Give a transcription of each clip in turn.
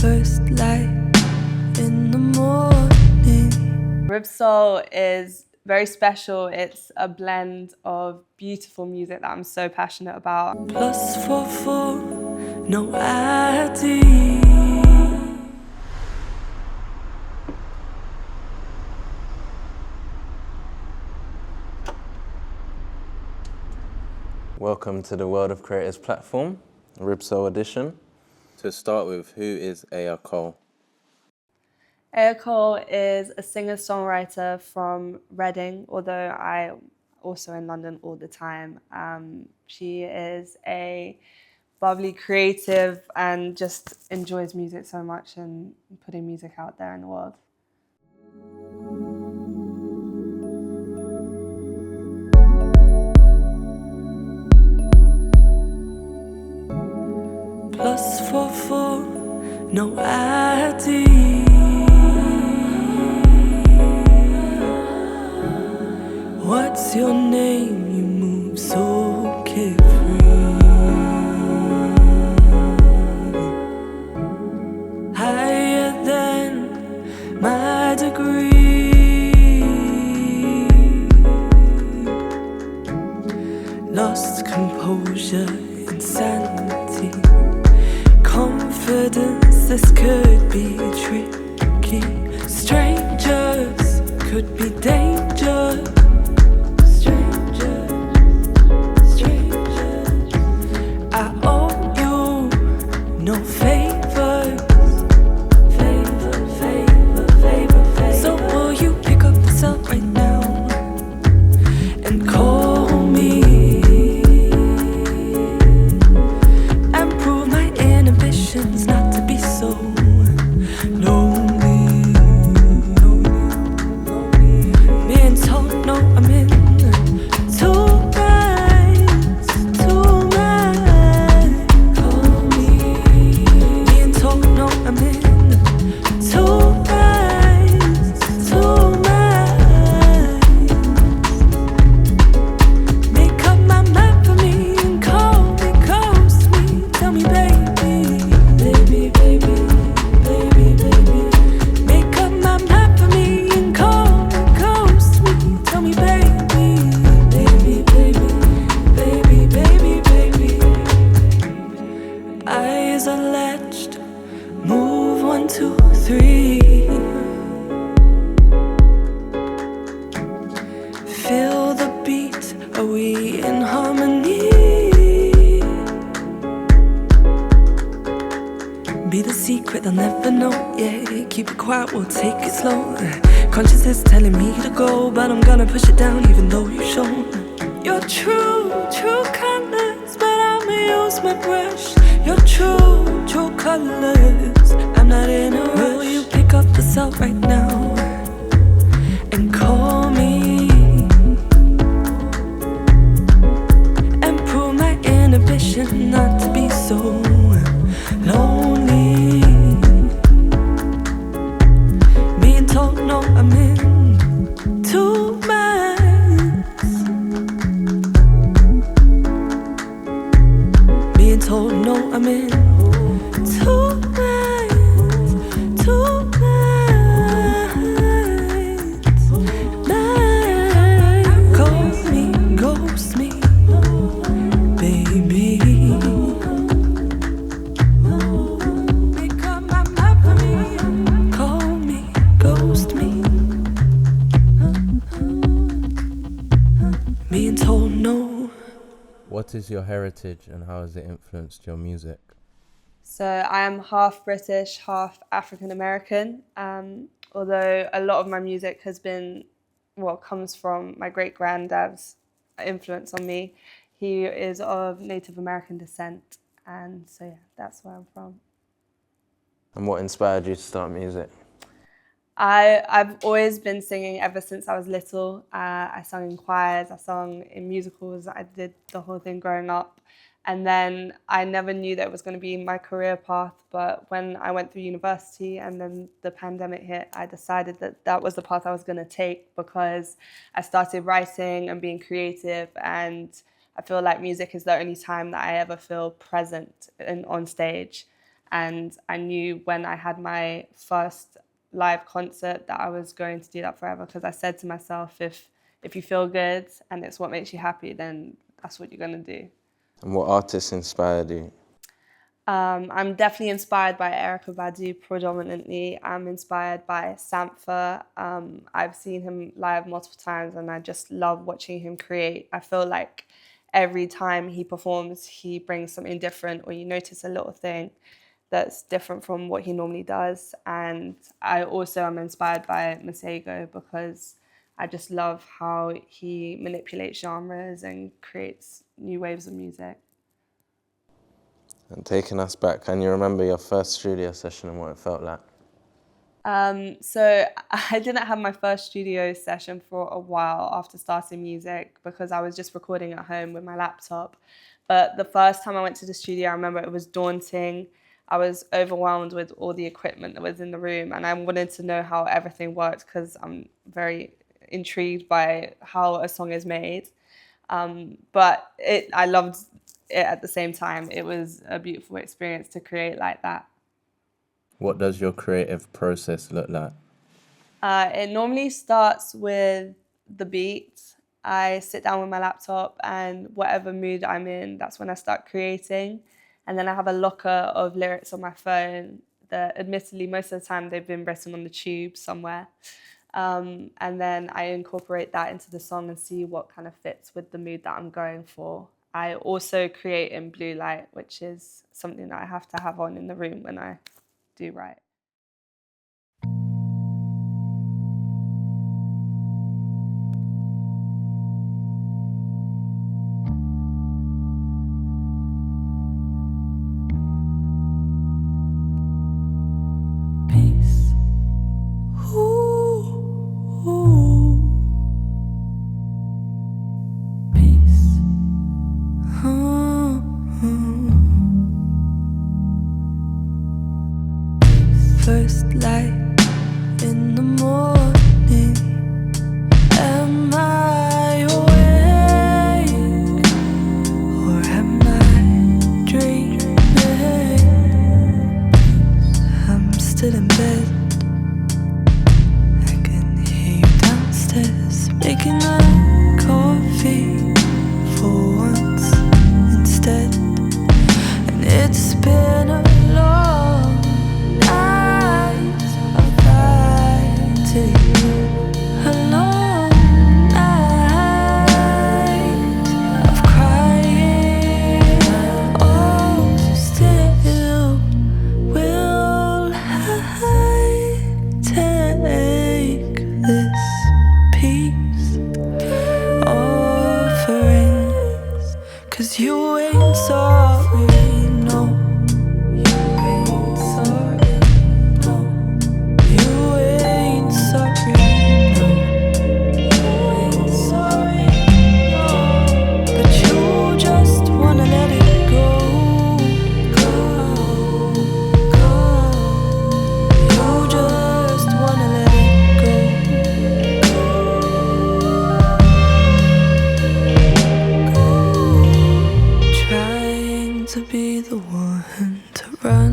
first light in the morning. Ribsoul is very special. It's a blend of beautiful music that I'm so passionate about. +44, no ID. Welcome to the World of Creators platform, Ribsoul edition. To start with, who is Eyah Cohle? Eyah Cohle is a singer-songwriter from Reading, although I also in London all the time. She is a bubbly creative and just enjoys music so much and putting music out there in the world. +44, no ID. What's your name? You move so carefree. Higher than my degree. Lost composure, insanity. Confidence, this could be tricky. Strangers could be dangerous. Strangers. I owe you no favors. Favor. So will you pick up the cell right now and call me? Not to be so lonely. Being told no, I'm in two minds. Call me. Being told no, I'm in two minds. Make up my mind for me and call me, ghost me. Tell me, baby. Make up my mind for me and call me, ghost me. Tell me, baby. Eyes are latched. Move 1, 2, 3. Feel the beat. Are we in harmony? Be the secret, they'll never know, yeah. Keep it quiet, we'll take it slow. Consciousness telling me to go, but I'm gonna push it down even though you've shown your true colors, but I'ma use my brush. Your true colors, I'm not in a rush. Will you pick up the cell right now and call me and prove my inhibition not to be so lonely? Being told no, I'm in two minds. Being told no, I'm in two minds. Call me, ghost me, baby. Being told no. What is your heritage and how has it influenced your music? So I am half British, half African American. Although a lot of my music has been, comes from my great granddad's influence on me. He is of Native American descent, and so yeah, that's where I'm from. And what inspired you to start music? I've always been singing ever since I was little. I sung in choirs, I sung in musicals, I did the whole thing growing up. And then I never knew that it was going to be my career path, but when I went through university and then the pandemic hit, I decided that that was the path I was going to take because I started writing and being creative, and I feel like music is the only time that I ever feel present on stage. And I knew when I had my first live concert that I was going to do that forever, because I said to myself, if you feel good and it's what makes you happy, then that's what you're going to do. And what artists inspired you? I'm definitely inspired by Eyah Cohle predominantly. I'm inspired by Sampha. I've seen him live multiple times and I just love watching him create. I feel like every time he performs, he brings something different, or you notice a little thing that's different from what he normally does. And I also am inspired by Masego, because I just love how he manipulates genres and creates new waves of music. And taking us back, can you remember your first studio session and what it felt like? So I didn't have my first studio session for a while after starting music, because I was just recording at home with my laptop. But the first time I went to the studio, I remember it was daunting. I was overwhelmed with all the equipment that was in the room, and I wanted to know how everything worked, because I'm very intrigued by how a song is made. But I loved it at the same time. It was a beautiful experience to create like that. What does your creative process look like? It normally starts with the beat. I sit down with my laptop, and whatever mood I'm in, that's when I start creating. And then I have a locker of lyrics on my phone that, admittedly, most of the time they've been written on the tube somewhere. And then I incorporate that into the song and see what kind of fits with the mood that I'm going for. I also create in blue light, which is something that I have to have on in the room when I do write. Peace. Ooh, ooh. Peace. First light in the morning. Am I awake or am I dreaming? I'm still in bed. I can hear you downstairs making a coffee for once instead. And it's been a long night of fighting, a long night of crying. Oh, still will I take this peace offering? 'Cause you ain't sorry, no. You ain't sorry, no. You ain't sorry, no. You ain't sorry, no. But you just wanna let it go, go, go. You just wanna let it go, trying to be the one to run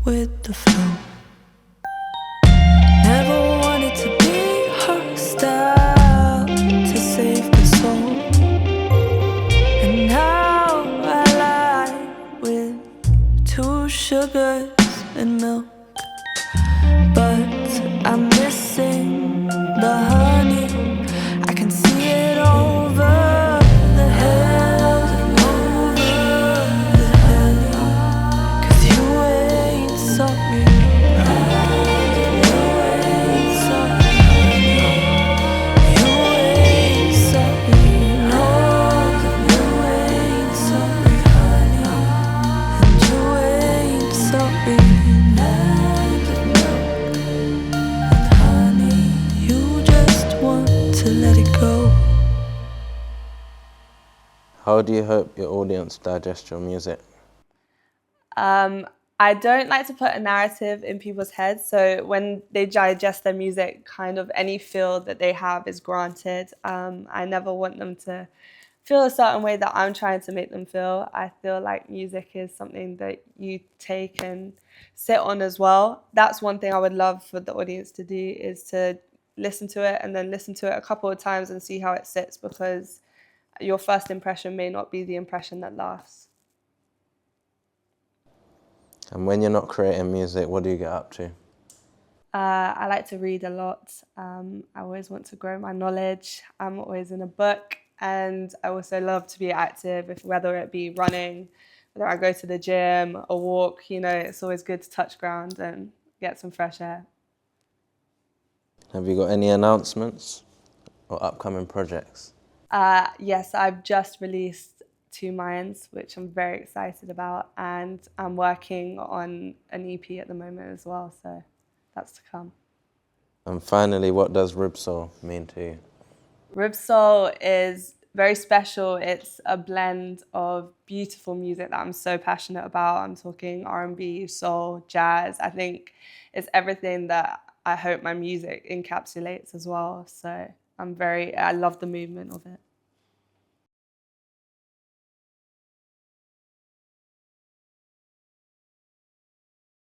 with the flow. Never wanted to be hostile to save the soul. And now I lie with 2 sugars and milk, but I'm missing the honey. I can see it over the hills and over the valley. 'Cause you ain't sorry, you ain't sorry, you ain't sorry, no, you ain't sorry, honey, and you ain't sorry, and honey, you just want to let it go. How do you hope your audience digest your music? I don't like to put a narrative in people's heads, so when they digest their music, kind of any feel that they have is granted. I never want them to feel a certain way that I'm trying to make them feel. I feel like music is something that you take and sit on as well. That's one thing I would love for the audience to do, is to listen to it and then listen to it a couple of times and see how it sits, because your first impression may not be the impression that lasts. And when you're not creating music, what do you get up to? I like to read a lot. I always want to grow my knowledge. I'm always in a book, and I also love to be active, whether it be running, whether I go to the gym, a walk. You know, it's always good to touch ground and get some fresh air. Have you got any announcements or upcoming projects? Yes, I've just released 2 Minds, which I'm very excited about, and I'm working on an EP at the moment as well, so that's to come. And finally, what does Ribsoul mean to you? Ribsoul is very special. It's a blend of beautiful music that I'm so passionate about. I'm talking R&B, soul, jazz. I think it's everything that I hope my music encapsulates as well. So I love the movement of it.